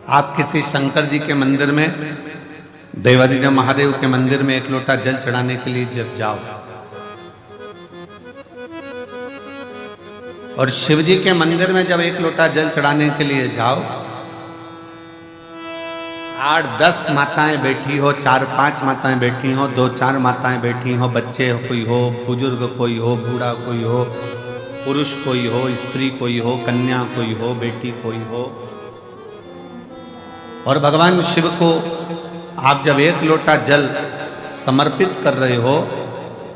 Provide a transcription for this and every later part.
आप किसी शंकर जी के मंदिर में, देवादिदेव महादेव के मंदिर में एक लोटा जल चढ़ाने के लिए जब जाओ और शिव जी के मंदिर में जब एक लोटा जल चढ़ाने के लिए जाओ, 8-10 माताएं बैठी हो, 4-5 माताएं बैठी हो, 2-4 माताएं बैठी हो, बच्चे कोई हो, बुजुर्ग कोई हो, बूढ़ा कोई हो, पुरुष कोई हो, स्त्री कोई हो, कन्या कोई हो, बेटी कोई हो, और भगवान शिव को आप जब एक लोटा जल समर्पित कर रहे हो,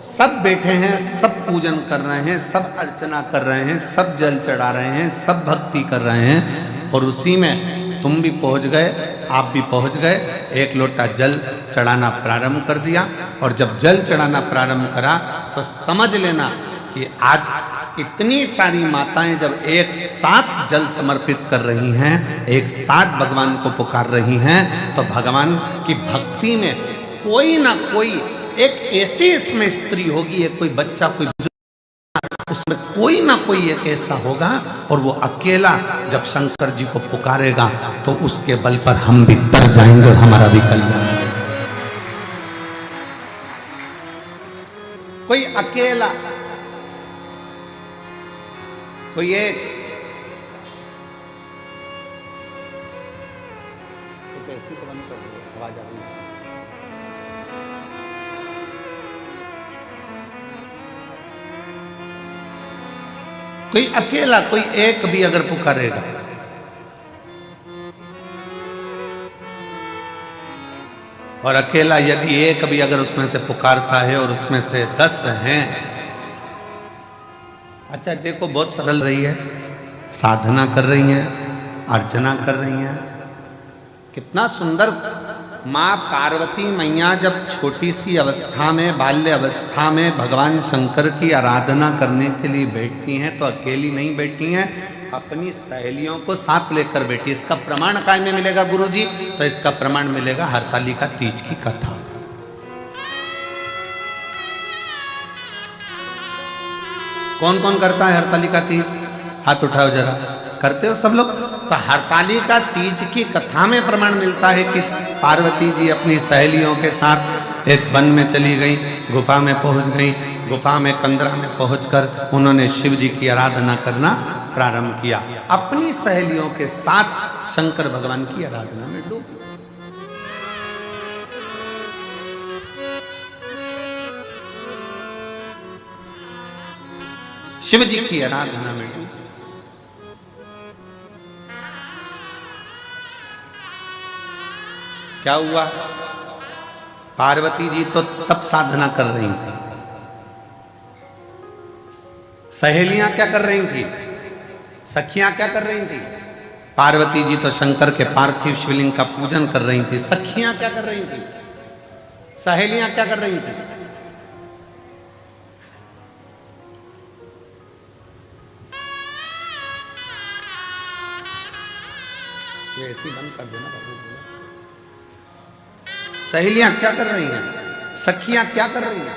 सब बैठे हैं, सब पूजन कर रहे हैं, सब अर्चना कर रहे हैं, सब जल चढ़ा रहे हैं, सब भक्ति कर रहे हैं, और उसी में तुम भी पहुंच गए, आप भी पहुंच गए, एक लोटा जल चढ़ाना प्रारंभ कर दिया। और जब जल चढ़ाना प्रारंभ करा तो समझ लेना कि आज इतनी सारी माताएं जब एक साथ जल समर्पित कर रही हैं, एक साथ भगवान को पुकार रही हैं, तो भगवान की भक्ति में कोई ना कोई एक ऐसी इसमें स्त्री होगी, एक कोई बच्चा, कोई उसमें कोई ना कोई एक ऐसा होगा, और वो अकेला जब शंकर जी को पुकारेगा तो उसके बल पर हम भी तर जाएंगे और हमारा भी कल्याण होगा। कोई अकेला, कोई एक, ऐसी तो बंद कर दो, आवाज आ रही है। कोई अकेला, कोई एक भी अगर पुकारेगा, और अकेला यदि एक भी अगर उसमें से पुकारता है और उसमें से 10 हैं, अच्छा देखो बहुत सरल रही है, साधना कर रही हैं, अर्चना कर रही हैं, कितना सुंदर। माँ पार्वती मैया जब छोटी सी अवस्था में, बाल्य अवस्था में भगवान शंकर की आराधना करने के लिए बैठती हैं तो अकेली नहीं बैठी हैं, अपनी सहेलियों को साथ लेकर बैठी। इसका प्रमाण काय में मिलेगा गुरुजी? तो इसका प्रमाण मिलेगा हरतालिका तीज की कथा। कौन कौन करता है हरतालिका तीज? हाथ उठाओ जरा, करते हो सब लोग? तो हरतालिका तीज की कथा में प्रमाण मिलता है कि पार्वती जी अपनी सहेलियों के साथ एक वन में चली गई, गुफा में पहुंच गई, गुफा में कंदरा में पहुंचकर उन्होंने शिव जी की आराधना करना प्रारंभ किया, अपनी सहेलियों के साथ शंकर भगवान की आराधना में डूब। शिव जी की आराधना में डूब। क्या हुआ? पार्वती जी तो तप साधना कर रही थी, सहेलियां क्या कर रही थी? सखियां क्या कर रही थी? पार्वती जी तो शंकर के पार्थिव शिवलिंग का पूजन कर रही थी। सखियां क्या कर रही थी? सहेलियां क्या कर रही थी? ये ऐसी बंद कर देना। सहेलियां क्या कर रही हैं? सखियां क्या कर रही हैं?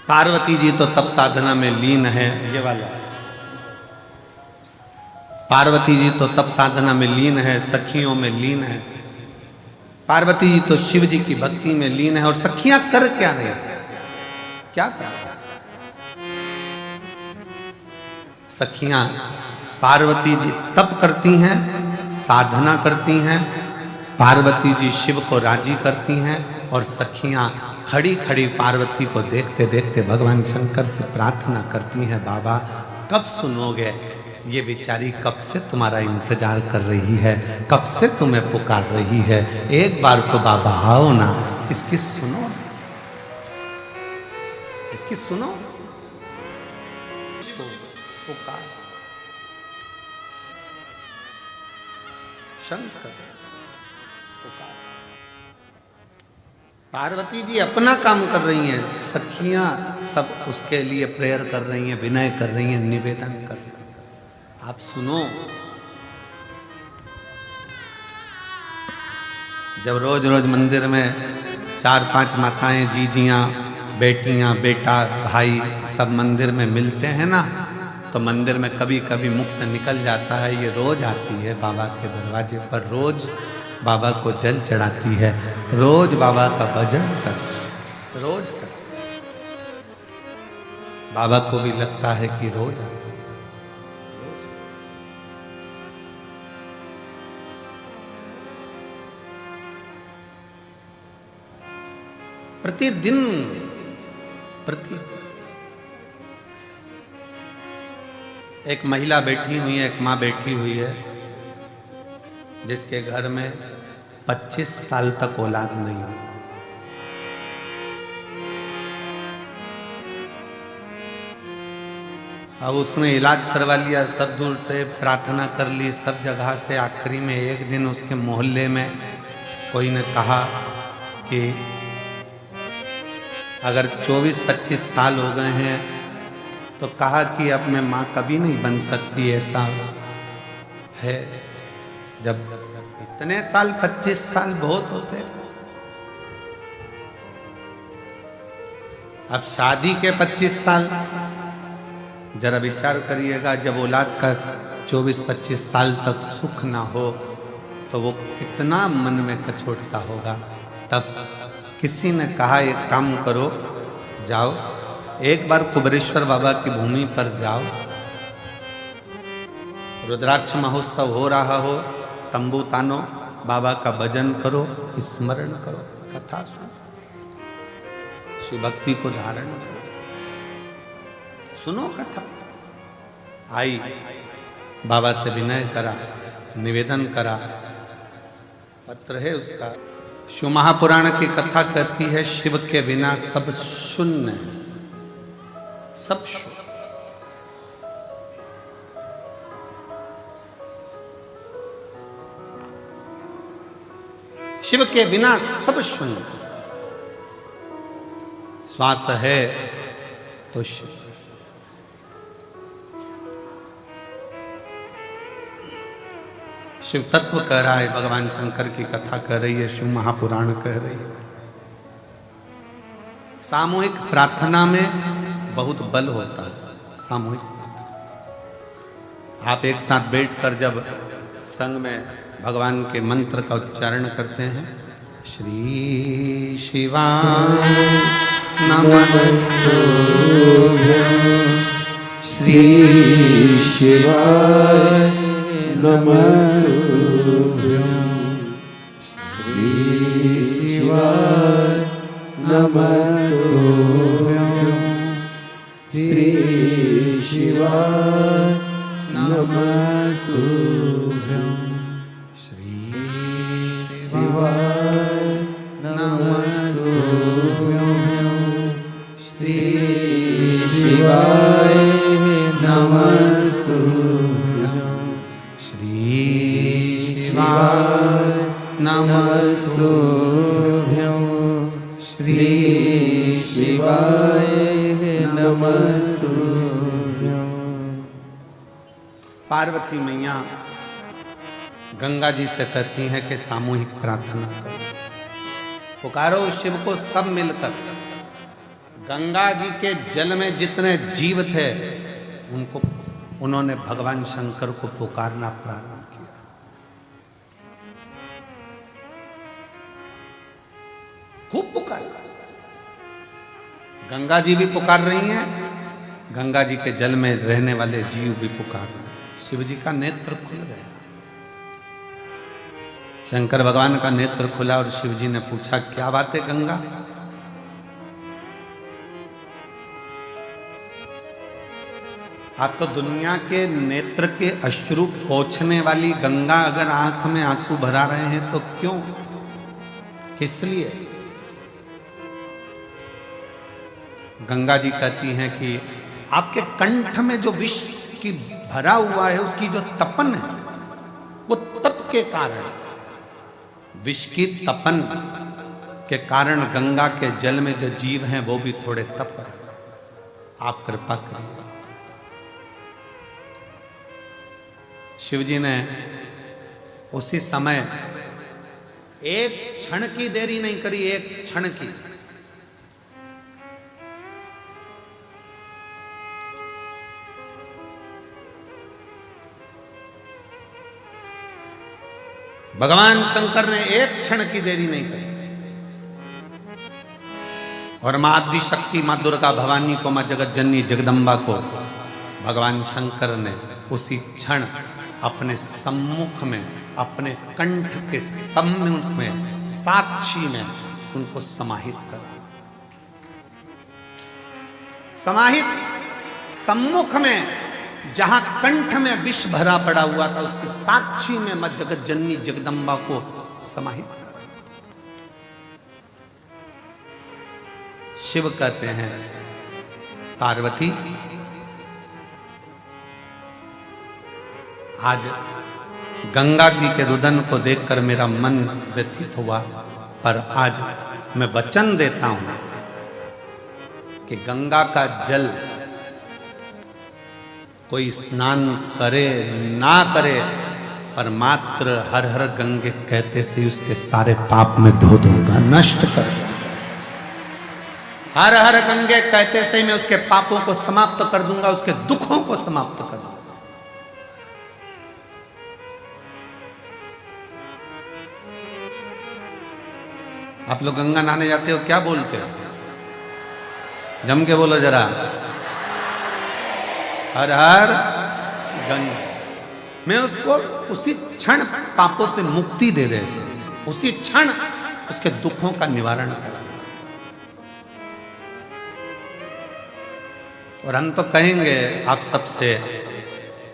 पार्वती जी तो तप साधना में लीन है, ये वाला। पार्वती जी तो तप साधना में लीन है, सखियों में लीन है। पार्वती जी तो शिव जी की भक्ति में लीन है, और सखियां कर क्या रही? क्या कर? सखियां, पार्वती जी तप करती हैं, साधना करती हैं, पार्वती जी शिव को राजी करती हैं, और सखियां खड़ी खड़ी पार्वती को देखते देखते भगवान शंकर से प्रार्थना करती हैं, बाबा कब सुनोगे? ये बेचारी कब से तुम्हारा इंतजार कर रही है, कब से तुम्हें पुकार रही है, एक बार तो बाबा आओ ना, इसकी सुनो, इसकी सुनो। पुकार शंकर, पुकार। पार्वती जी अपना काम कर रही हैं, सखियां सब उसके लिए प्रेयर कर रही हैं, विनय कर रही हैं, निवेदन कर रही हैं। आप सुनो, जब रोज रोज मंदिर में 4-5 माताएं, जीजियां, बेटियां, बेटा, भाई सब मंदिर में मिलते हैं ना, तो तो मंदिर में कभी कभी मुख से निकल जाता है, ये रोज आती है बाबा के दरवाजे पर, रोज बाबा को जल चढ़ाती है, रोज बाबा का भजन कर, रोज कर। बाबा को भी लगता है कि रोज आती है। प्रतिदिन एक महिला बैठी हुई है, एक माँ बैठी हुई है, जिसके घर में 25 साल तक औलाद नहीं हुई। अब उसने इलाज करवा लिया, सब दूर से प्रार्थना कर ली, सब जगह से। आखिरी में एक दिन उसके मोहल्ले में कोई ने कहा कि अगर 24-25 साल हो गए हैं तो कहा कि अब मैं माँ कभी नहीं बन सकती, ऐसा है। जब इतने साल, 25 साल बहुत होते। अब शादी के 25 साल, जरा विचार करिएगा, जब औलाद का 24-25 साल तक सुख ना हो तो वो कितना मन में कचोटता होगा। तब किसी ने कहा एक काम करो, जाओ एक बार कुबेरेश्वर बाबा की भूमि पर जाओ, रुद्राक्ष महोत्सव हो रहा हो, तंबू तानो, बाबा का भजन करो, स्मरण करो, कथा सुनो, शिव भक्ति को धारण करो, सुनो कथा। आई, बाबा से विनय करा, निवेदन करा, पत्र है उसका। शिव महापुराण की कथा कहती है, शिव के बिना सब शून्य है, सब शून्य। शिव के बिना सब शून्य। श्वास है तो शिव। शिव तत्व कह रहा है, भगवान शंकर की कथा कह रही है, शिव महापुराण कह रही है। सामूहिक प्रार्थना में बहुत बल होता है। सामूहिक प्रार्थना, आप एक साथ बैठकर जब संग में भगवान के मंत्र का उच्चारण करते हैं, श्री शिवाय नमस्तुभ्यं, श्री शिवाय नमस्तुभ्यं, श्री शिवाय नमस्तुभ्यं, श्री शिवाय नमस्तुभ्यं, श्री शिवाय नमस्तुभ्यं, श्री शिवाय नमस्तुभ्यं, नमस्तुभ्यं, श्री शिवाय नमस्तुभ्यं। पार्वती मैया गंगा जी से कहती हैं कि सामूहिक प्रार्थना करो, पुकारो शिव को सब मिलकर। गंगा जी के जल में जितने जीव थे उन्होंने भगवान शंकर को पुकारना प्रारंभ किया। खूब पुकारा। गंगा जी भी पुकार रही हैं, गंगा जी के जल में रहने वाले जीव भी पुकार रहे हैं। शिव जी का नेत्र खुल गया, शंकर भगवान का नेत्र खुला और शिव जी ने पूछा, क्या बात है गंगा? आप तो दुनिया के नेत्र के अश्रु पोंछने वाली गंगा अगर आंख में आंसू भरा रहे हैं तो क्यों, किस लिए? गंगा जी कहती हैं कि आपके कंठ में जो विष की भरा हुआ है, उसकी जो तपन है, वो तप के कारण, विष की तपन के कारण गंगा के जल में जो जीव हैं वो भी थोड़े तप रहे। आप कृपा करिए। शिव जी ने उसी समय एक क्षण की देरी नहीं करी, एक क्षण की। भगवान शंकर ने एक क्षण की देरी नहीं करी और मां आदि शक्ति, मां दुर्गा भवानी को, मां जगत जननी जगदम्बा को भगवान शंकर ने उसी क्षण अपने सम्मुख में, अपने कंठ के सम्मुख में, साक्षी में उनको समाहित कर दिया। समाहित सम्मुख में, जहां कंठ में विष भरा पड़ा हुआ था, उसके साक्षी में मां जगत जननी जगदम्बा को समाहित कर। शिव कहते हैं, पार्वती आज गंगा जी के रुदन को देखकर मेरा मन व्यथित हुआ, पर आज मैं वचन देता हूं कि गंगा का जल कोई स्नान करे ना करे, पर मात्र हर हर गंगे कहते से उसके सारे पाप में धो दूंगा, नष्ट कर दूंगा। हर हर गंगे कहते से मैं उसके पापों को समाप्त कर दूंगा, उसके दुखों को समाप्त कर दूंगा। आप लोग गंगा नहाने जाते हो, क्या बोलते हो? जम के बोलो जरा, हर हर गंगा। मैं उसको उसी क्षण पापों से मुक्ति दे दे, उसी क्षण उसके दुखों का निवारण करा। और हम तो कहेंगे आप सबसे,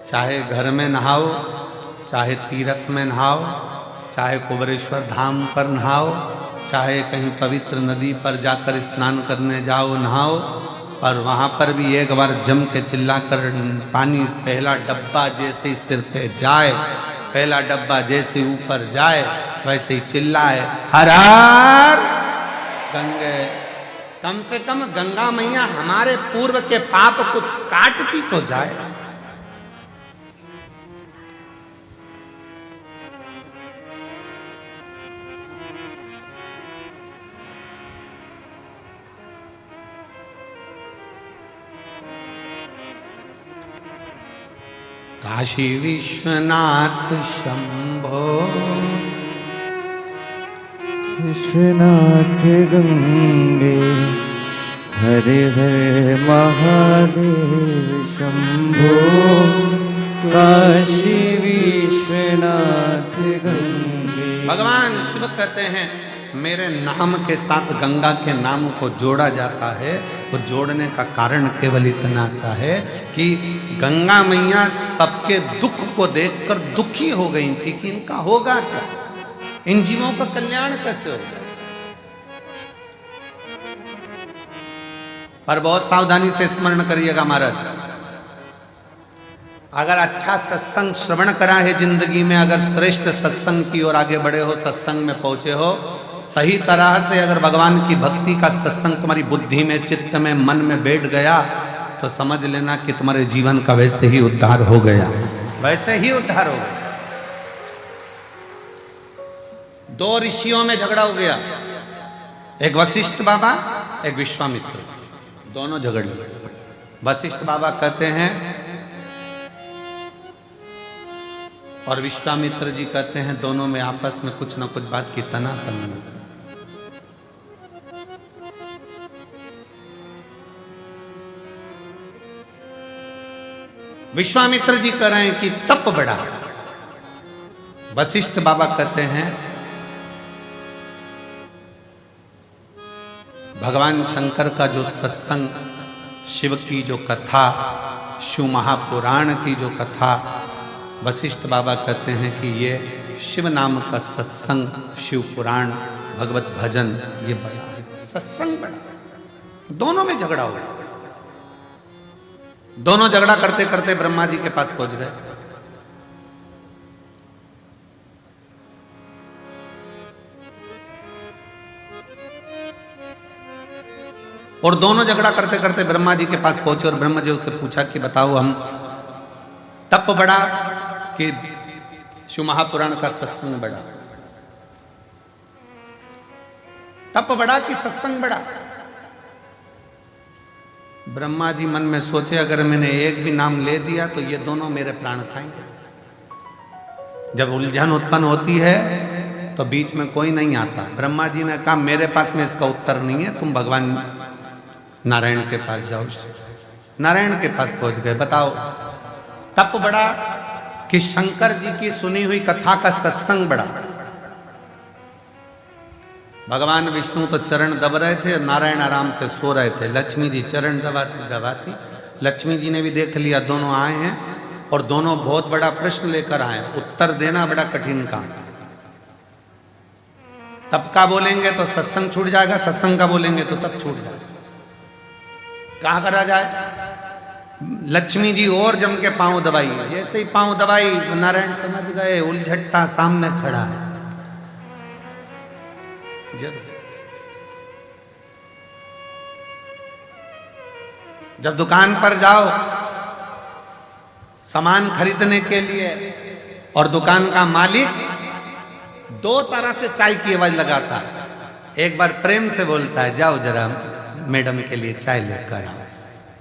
चाहे घर में नहाओ, चाहे तीर्थ में नहाओ, चाहे कुबेरेश्वर धाम पर नहाओ, चाहे कहीं पवित्र नदी पर जाकर स्नान करने जाओ, नहाओ, और वहाँ पर भी एक बार जम के चिल्लाकर पानी पहला डब्बा जैसे ही सिर पे जाए, पहला डब्बा जैसे ऊपर जाए, वैसे ही चिल्लाए, हर हर गंगे। कम से कम गंगा मैया हमारे पूर्व के पाप को काटती तो जाए। काशी विश्वनाथ शंभो, विश्वनाथ गंगे, हरे हरे महादेव शंभो। काशी विश्वनाथ गंगे। भगवान शिव कहते हैं, मेरे नाम के साथ गंगा के नाम को जोड़ा जाता है। वो जोड़ने का कारण केवल इतना सा है कि गंगा मैया सबके दुख को देखकर दुखी हो गई थी कि इनका होगा क्या, इन जीवों का कल्याण कैसे होगा। पर बहुत सावधानी से स्मरण करिएगा महाराज, अगर अच्छा सत्संग श्रवण करा है जिंदगी में, अगर श्रेष्ठ सत्संग की ओर आगे बढ़े हो, सत्संग में पहुंचे हो, सही तरह से अगर भगवान की भक्ति का सत्संग तुम्हारी बुद्धि में, चित्त में, मन में बैठ गया, तो समझ लेना कि तुम्हारे जीवन का वैसे ही उद्धार हो गया, वैसे ही उद्धार हो गया। दो ऋषियों में झगड़ा हो गया, एक वशिष्ठ बाबा, एक विश्वामित्र, दोनों झगड़ लिए। वशिष्ठ बाबा कहते हैं और विश्वामित्र जी कहते हैं, दोनों में आपस में कुछ ना कुछ बात की तनातनी। विश्वामित्र जी कह रहे हैं कि तप बढ़ा, वशिष्ठ बाबा कहते हैं भगवान शंकर का जो सत्संग, शिव की जो कथा, शिव महापुराण की जो कथा, वशिष्ठ बाबा कहते हैं कि ये शिव नाम का सत्संग, शिव पुराण, भगवत भजन, ये बड़ा सत्संग बड़ा। दोनों में झगड़ा हुआ, दोनों झगड़ा करते करते ब्रह्मा जी के पास पहुंच गए। और दोनों झगड़ा करते करते ब्रह्मा जी के पास पहुंचे और ब्रह्मा जी उससे पूछा कि बताओ, हम तप बढ़ा कि शिव महापुराण का सत्संग बढ़ा? तप बढ़ा कि सत्संग बढ़ा? ब्रह्मा जी मन में सोचे, अगर मैंने एक भी नाम ले दिया तो ये दोनों मेरे प्राण खाएंगे। जब उलझन उत्पन्न होती है तो बीच में कोई नहीं आता। ब्रह्मा जी ने कहा मेरे पास में इसका उत्तर नहीं है, तुम भगवान नारायण के पास जाओ। नारायण के पास पहुंच गए। बताओ तप बड़ा कि शंकर जी की सुनी हुई कथा का सत्संग बड़ा। भगवान विष्णु तो चरण दब रहे थे, नारायण आराम से सो रहे थे। लक्ष्मी जी चरण दबाती दबाती, लक्ष्मी जी ने भी देख लिया दोनों आए हैं और दोनों बहुत बड़ा प्रश्न लेकर आए, उत्तर देना बड़ा कठिन काम। तप का बोलेंगे तो सत्संग छूट जाएगा, सत्संग का बोलेंगे तो तप छूट जाएगा। कहां करा जाए? लक्ष्मी जी और जम के पांव दबाई, जैसे ही पांव दबाई नारायण समझ गए उलझट्टा सामने खड़ा है। जब दुकान पर जाओ सामान खरीदने के लिए और दुकान का मालिक दो तरह से चाय की आवाज लगाता है। एक बार प्रेम से बोलता है जाओ जरा मैडम के लिए चाय लेकर आओ,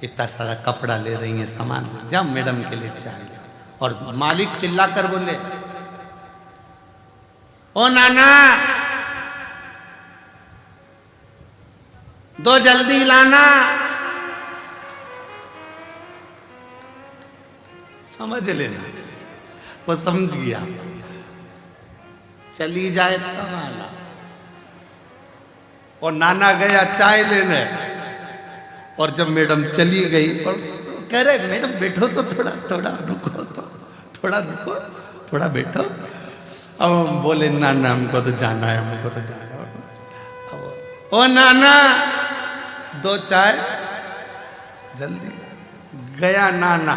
इतना सारा कपड़ा ले रही है सामान, जाओ मैडम के लिए चाय ले। और मालिक चिल्लाकर बोले ओ नाना दो जल्दी लाना। समझ लेना, वो समझ गया। चली जाए तब आना। और नाना गया चाय लेने, और जब मैडम चली गई और कह रहे मैडम बैठो तो थोड़ा रुको, तो थोड़ा रुको, थोड़ा बैठो। अब हम बोले नाना हमको तो जाना है, हमको तो जाना है। ओ नाना दो चाय जल्दी। गया नाना,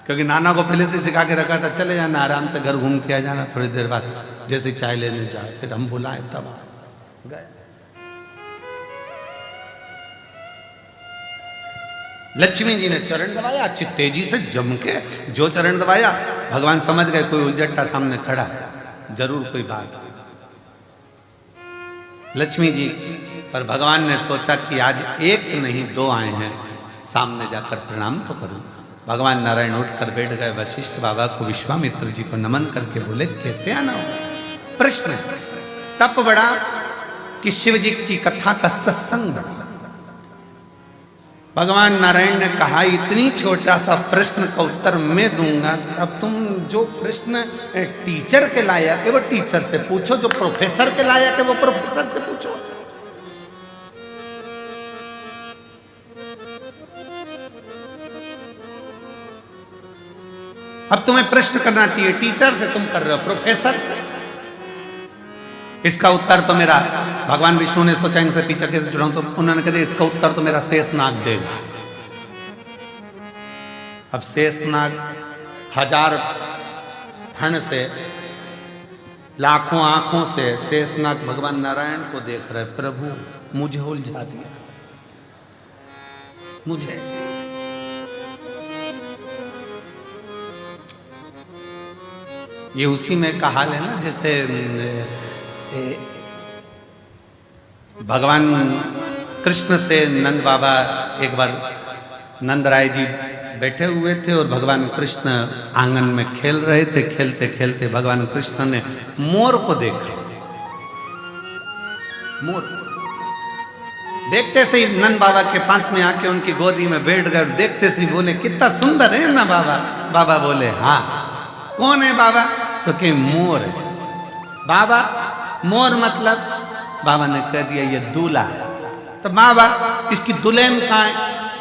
क्योंकि नाना को पहले से सिखा के रखा था चले जाना आराम से घर घूम के आ जाना, थोड़ी देर बाद जैसे चाय लेने जाए फिर हम बुलाए तब आ गए। लक्ष्मी जी ने चरण दबाया अच्छी तेजी से जम के, जो चरण दबाया भगवान समझ गए कोई उलझट्टा सामने खड़ा है, जरूर कोई बात। लक्ष्मी जी पर भगवान ने सोचा कि आज एक नहीं दो आए हैं, सामने जाकर प्रणाम तो करूं। भगवान नारायण उठकर बैठ गए। वशिष्ठ बाबा को विश्वामित्र जी को नमन करके बोले कैसे आना होगा? प्रश्न तप बड़ा कि शिव जी की कथा का सत्संग बड़ा। भगवान नारायण ने कहा इतनी छोटा सा प्रश्न का उत्तर मैं दूंगा, अब तुम जो प्रश्न टीचर के लायक है वो टीचर से पूछो, जो प्रोफेसर के लायक है वो प्रोफेसर से पूछो। अब तुम्हें प्रश्न करना चाहिए टीचर से, तुम कर रहे हो प्रोफेसर से। इसका उत्तर तो मेरा, भगवान विष्णु ने सोचा इनसे पीछे कैसे जुड़ाऊं, तो उन्होंने कहा इसका उत्तर तो मेरा शेषनाग देगा। अब शेषनाग 1000 फण से लाखों आंखों से शेषनाग भगवान नारायण को देख रहे, प्रभु मुझे उलझा दिया, मुझे। ये उसी में का हाल है ना, जैसे भगवान कृष्ण से नंद बाबा, एक बार नंद राय जी बैठे हुए थे और भगवान कृष्ण आंगन में खेल रहे थे। खेलते खेलते भगवान कृष्ण ने मोर को देखा। मोर देखते से ही नंद बाबा के पास में आके उनकी गोदी में बैठ गए। देखते से ही बोले कितना सुंदर है ना बाबा। बाबा बोले हाँ। कौन है बाबा? तो कि मोर है। बाबा मोर मतलब? बाबा ने कह दिया ये दूल्हा है। तो बाबा इसकी दुल्हन कहाँ है?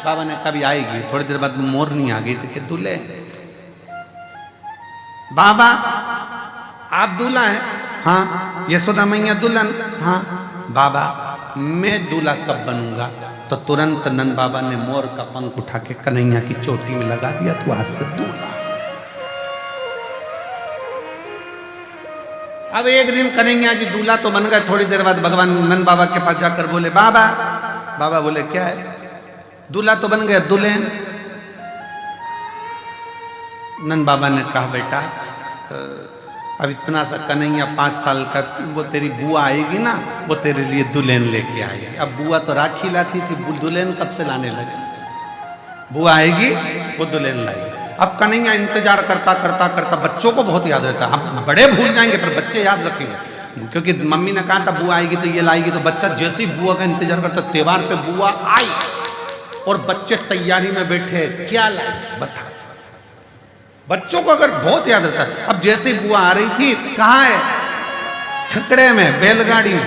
बाबा ने कभी आएगी। थोड़ी देर बाद मोर नहीं आ गई तो कि दुल्हन। बाबा आप दूल्हा हैं? हाँ। यशोदा मैया दुल्हन? हाँ। बाबा मैं दूल्हा कब बनूंगा? तो तुरंत नंद बाबा ने मोर का पंख उठा के कन्हैया की चोटी में लगा दिया। तो आज से दूल्हा। अब एक दिन कन्हैया जी दूल्हा तो बन गए। थोड़ी देर बाद भगवान नंद बाबा के पास जाकर बोले बाबा। बाबा बोले क्या है? दूल्हा तो बन गया, दुल्हन? नंद बाबा ने कहा बेटा अब इतना सा कन्हैया 5 साल का, वो तेरी बुआ आएगी ना, वो तेरे लिए दुल्हन लेके आएगी। अब बुआ तो राखी लाती थी, दुल्हन कब से लाने लगी? बुआ आएगी वो दुल्हन लाएगी। अब कन्हैया इंतजार करता करता करता, बच्चों को बहुत याद रहता है, हम बड़े भूल जाएंगे पर बच्चे याद रखेंगे, क्योंकि मम्मी ने कहा था बुआ आएगी तो ये लाएगी, तो बच्चा जैसे ही बुआ का इंतजार करता, त्योहार पे बुआ आई और बच्चे तैयारी में बैठे, क्या लाए बता। बच्चों को अगर बहुत याद रहता है। अब जैसे ही बुआ आ रही थी, कहाँ है, छकड़े में, बैलगाड़ी में,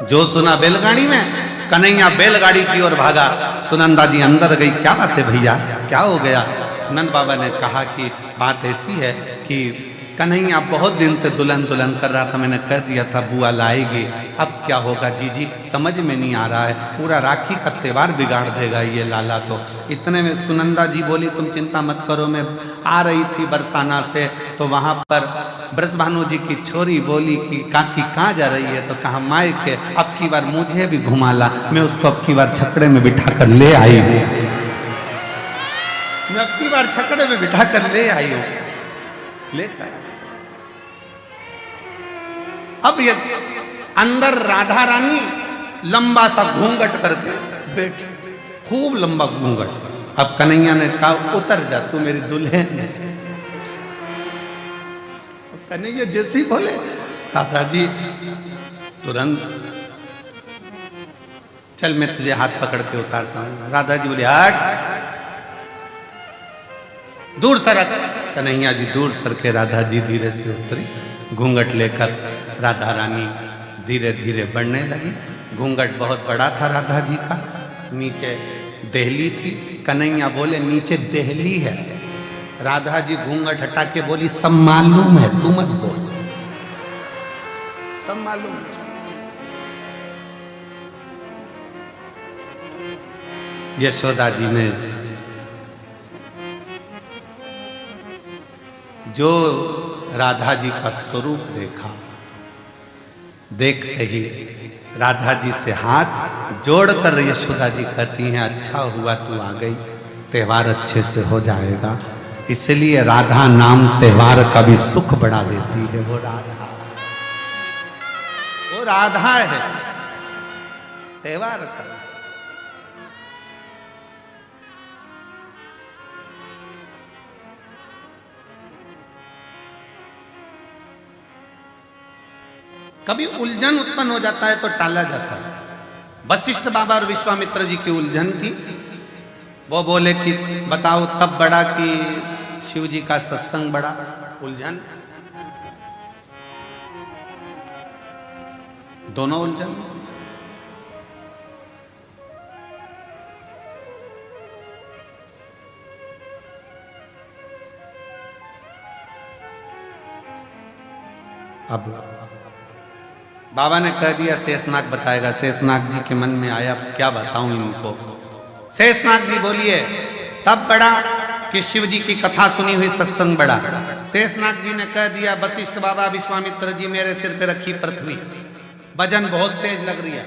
जो सुना बैलगाड़ी में, कन्हैया बैलगाड़ी की ओर भागा। सुनंदा जी अंदर गई, क्या बात है भैया, क्या हो गया। नंद बाबा ने कहा कि बात ऐसी है कि कन्हैया बहुत दिन से दुल्हन दुल्हन कर रहा था, मैंने कह दिया था बुआ लाएगी, अब क्या होगा जीजी समझ में नहीं आ रहा है, पूरा राखी का त्योहार बिगाड़ देगा ये लाला। तो इतने में सुनंदा जी बोली तुम चिंता मत करो, मैं आ रही थी बरसाना से, तो वहाँ पर ब्रजभानु जी की छोरी बोली कि काकी कहाँ जा रही है, तो कहा मायके, अब की बार मुझे भी घुमा ला, मैं उसको अब की बार छकड़े में बिठा कर ले आई हूँ, मैं अब की बार छकड़े में बिठा कर ले आई हूँ, लेकर। अब ये अंदर राधा रानी लंबा सा घूंघट करके बैठी, खूब लंबा घूंघट। अब कन्हैया ने कहा उतर जा, तू मेरी दुल्हन है। कन्हैया जैसे ही बोले, राधा जी तुरंत, चल मैं तुझे हाथ पकड़ के उतारता हूं। राधा जी बोले हट, दूर सरक। कन्हैया जी दूर सर के राधा जी धीरे से उतरी, घूंघट लेकर राधा रानी धीरे धीरे बढ़ने लगी। घूंघट बहुत बड़ा था राधा जी का, नीचे देहली थी। कन्हैया बोले नीचे देहली है। राधा जी घूंघट हटा के बोली सब मालूम है, तू मत बोल, सब मालूम है। यशोदा जी ने जो राधा जी का स्वरूप देखा, देखते ही राधा जी से हाथ जोड़कर यशोदा जी कहती हैं अच्छा हुआ तू आ गई, त्योहार अच्छे से हो जाएगा। इसलिए राधा नाम त्योहार का भी सुख बढ़ा देती है। वो राधा है त्योहार का। कभी उलझन उत्पन्न हो जाता है तो टाला जाता है। वशिष्ठ बाबा और विश्वामित्र जी की उलझन थी। वो बोले कि बताओ तब बड़ा कि शिव जी का सत्संग बड़ा। उलझन, दोनों उलझन। अब बाबा ने कह दिया शेषनाग बताएगा। शेषनाग जी के मन में आया क्या बताऊं इनको। शेषनाग जी बोलिए तब बड़ा कि शिव जी की कथा सुनी हुई सत्संग बड़ा। शेषनाग जी ने कह दिया वशिष्ठ बाबा विश्वामित्र जी मेरे सिर पे रखी पृथ्वी, वजन बहुत तेज लग रही है।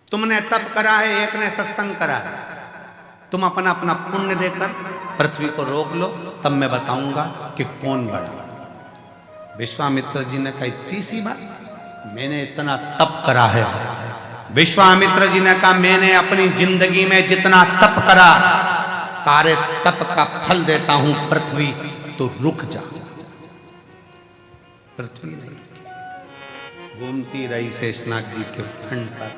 तुमने तप करा है, एक ने सत्संग करा है, तुम अपना अपना पुण्य देकर पृथ्वी को रोक लो, तब मैं बताऊंगा कि कौन बड़ा। विश्वामित्र जी ने कहा इतनी सी बात, मैंने इतना तप करा है। विश्वामित्र जी ने कहा मैंने अपनी जिंदगी में जितना तप करा सारे तप का फल देता हूं पृथ्वी, तो रुक जा। पृथ्वी नहीं रुकी, घूमती रही शेषनाग जी के खंड पर,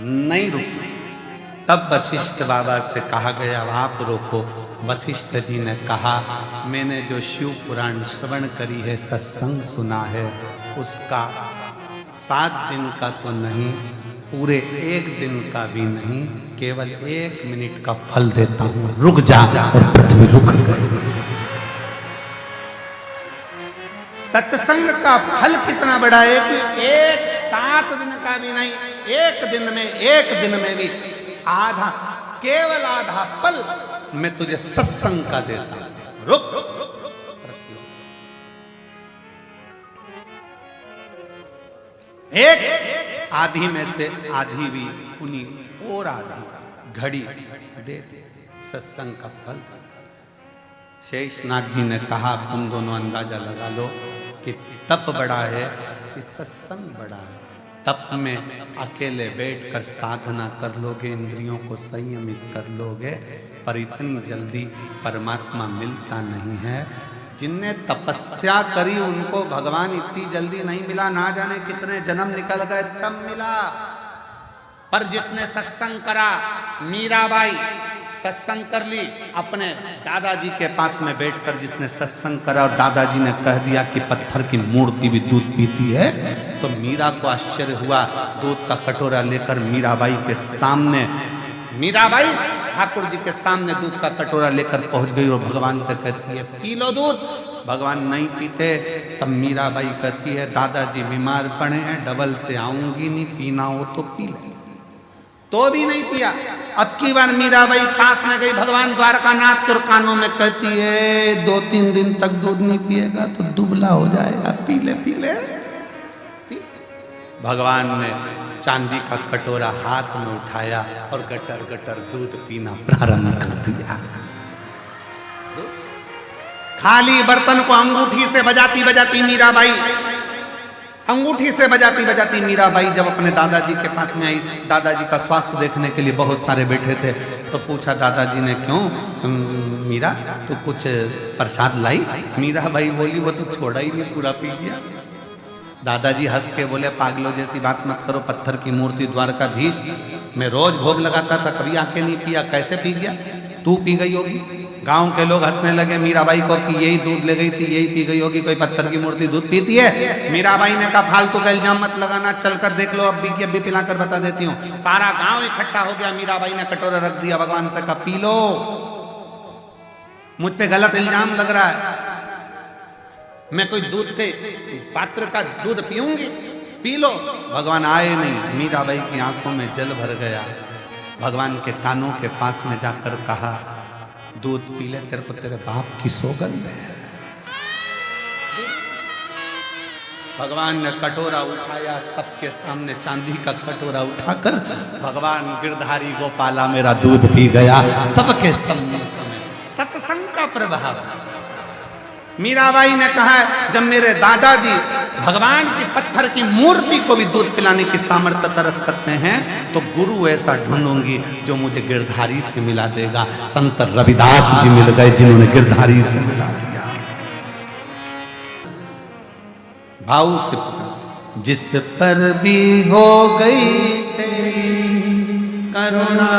नहीं रुकी। तब वशिष्ठ बाबा से कहा गया आप रोको। वशिष्ठ जी ने कहा मैंने जो शिव पुराण श्रवण करी है, सत्संग सुना है, उसका 7 दिन का तो नहीं, पूरे 1 दिन का भी नहीं, केवल 1 मिनट का फल देता हूं, रुक जा। और पृथ्वी रुक गई। सत्संग का फल कितना बड़ा है कि 7 दिन का भी नहीं, 1 दिन में भी आधा, केवल आधा पल मैं तुझे सत्संग का देता हूं, रुक। एक आधी में से आधी भी उन्हीं और आधी घड़ी दे सत्संग का फल। शेषनाग जी ने कहा तुम दोनों अंदाजा लगा लो कि तप बड़ा है कि सत्संग बड़ा है। तप में अकेले बैठकर साधना कर लोगे, इंद्रियों को संयमित कर लोगे, पर इतनी जल्दी परमात्मा मिलता नहीं है। जिनने तपस्या करी उनको भगवान इतनी जल्दी नहीं मिला, ना जाने कितने जन्म निकल गए तब मिला। पर जितने सत्संग करा, मीराबाई सत्संग कर ली अपने दादाजी के पास में बैठकर, जिसने सत्संग करा और दादाजी ने कह दिया कि पत्थर की मूर्ति भी दूध पीती है, तो मीरा को आश्चर्य हुआ। दूध का कटोरा लेकर मीराबाई के सामने, मीराबाई ठाकुर जी के सामने दूध का कटोरा लेकर पहुंच गई और भगवान से कहती है पी लो दूध। भगवान नहीं पीते। तब मीराबाई कहती है दादाजी बीमार पड़े हैं, डबल से आऊंगी नहीं, पीना हो तो पी ले। तो भी नहीं पिया। अब की बार मीराबाई पास में गई भगवान द्वारकानाथ के कानों में कहती है 2-3 दिन तक दूध नहीं पिएगा तो दुबला हो जाएगा, पी ले पी ले। भगवान ने चांदी का कटोरा हाथ में उठाया और गटर गटर दूध पीना प्रारंभ कर दिया। खाली बर्तन को अंगूठी से बजाती बजाती मीराबाई, अंगूठी से बजाती बजाती मीराबाई जब अपने दादाजी के पास में आई, दादाजी का स्वास्थ्य देखने के लिए बहुत सारे बैठे थे, तो पूछा दादाजी ने क्यों मीरा तू कुछ प्रसाद लाई? मीराबाई बोली वो तो छोड़ा ही नहीं, पूरा पी गया। दादाजी हंस के बोले पागलों जैसी बात मत करो, पत्थर की मूर्ति द्वारकाधीश, मैं रोज भोग लगाता था, कभी आके नहीं पिया, कैसे पी गया? तू पी गई होगी। गांव के लोग हंसने लगे मीराबाई को कि यही दूध ले गई थी, यही पी गई होगी, कोई पत्थर की मूर्ति दूध पीती है? मीराबाई ने कहा फालतू का इल्जाम मत लगाना, चलकर देख लो, अब भी पिलाकर बता देती हूँ। सारा गांव इकट्ठा हो गया, मीराबाई ने कटोरा रख दिया, भगवान से कहा पी लो, मुझ पे गलत इल्जाम लग रहा है, मैं कोई दूध के पात्र का दूध पीऊंगी, पी लो। भगवान आए नहीं, मीराबाई की आंखों में जल भर गया। भगवान के कानों के पास में जाकर कहा दूध पी ले, तेरे को तेरे बाप की सौगंध है। भगवान ने कटोरा उठाया, सबके सामने चांदी का कटोरा उठाकर भगवान गिरधारी गोपाला मेरा दूध पी गया, सबके सम्मुख में। सत्संग का प्रभाव। मीराबाई ने कहा जब मेरे दादाजी भगवान की पत्थर की मूर्ति को भी दूध पिलाने की सामर्थ्यता रख सकते हैं, तो गुरु ऐसा ढूंढूंगी जो मुझे गिरधारी से मिला देगा। संत रविदास जी मिल गए जिन्होंने गिरधारी से मिला दिया। भाव से जिस पर भी हो गई तेरी करुणा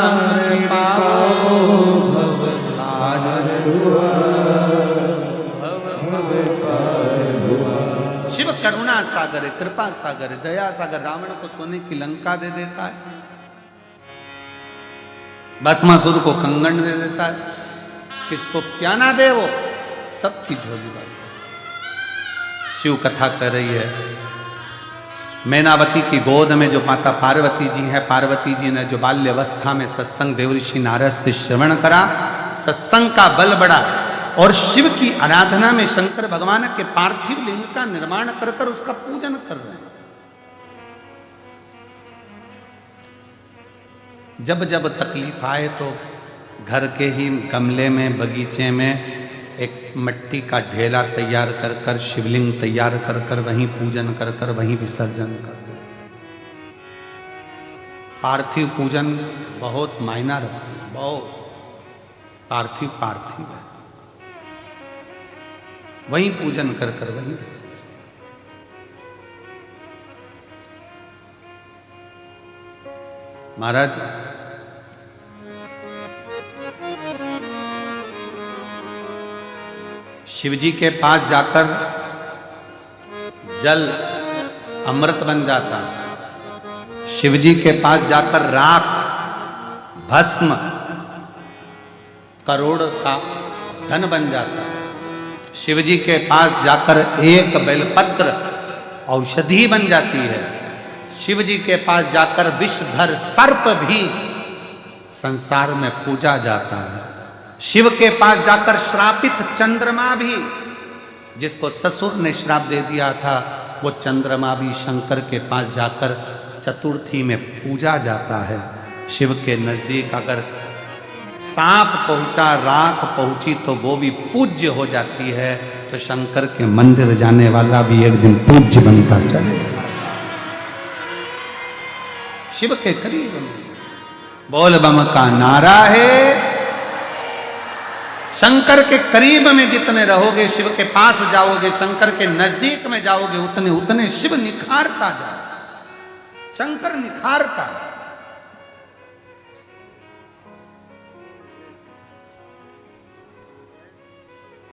शिव करुणा सागर है, कृपा सागर है, दया सागर। रावण को सोने की लंका दे देता है, भस्मासुर को कंगन दे देता है, किसको क्या ना दे वो सबकी झोली बात। शिव कथा कर रही है मैनावती की गोद में जो माता पार्वती जी है, पार्वती जी ने जो बाल्यावस्था में सत्संग देवऋषि नारद से श्रवण करा, सत्संग का बल बढ़ा और शिव की आराधना में शंकर भगवान के पार्थिव लिंग का निर्माण कर कर उसका पूजन कर रहे हैं। जब जब तकलीफ आए तो घर के ही गमले में, बगीचे में एक मिट्टी का ढेला तैयार कर कर, शिवलिंग तैयार कर कर वहीं पूजन कर कर वहीं विसर्जन कर दो। पार्थिव पूजन बहुत मायना रखती है, बहुत। पार्थिव पार्थिव है, वहीं पूजन कर कर वहीं महाराज। शिवजी के पास जाकर जल अमृत बन जाता, शिवजी के पास जाकर राख, भस्म, करोड़ का धन बन जाता। शिवजी के पास जाकर एक बेलपत्र औषधि बन जाती है। शिवजी के पास जाकर विषधर सर्प भी संसार में पूजा जाता है। शिव के पास जाकर श्रापित चंद्रमा भी, जिसको ससुर ने श्राप दे दिया था, वो चंद्रमा भी शंकर के पास जाकर चतुर्थी में पूजा जाता है। शिव के नजदीक अगर सांप पहुंचा, राख पहुंची तो वो भी पूज्य हो जाती है। तो शंकर के मंदिर जाने वाला भी एक दिन पूज्य बनता चलेगा। शिव के करीब में। बोल बम का नारा है। शंकर के करीब में जितने रहोगे, शिव के पास जाओगे, शंकर के नजदीक में जाओगे, उतने उतने शिव निखारता जाए, शंकर निखारता है।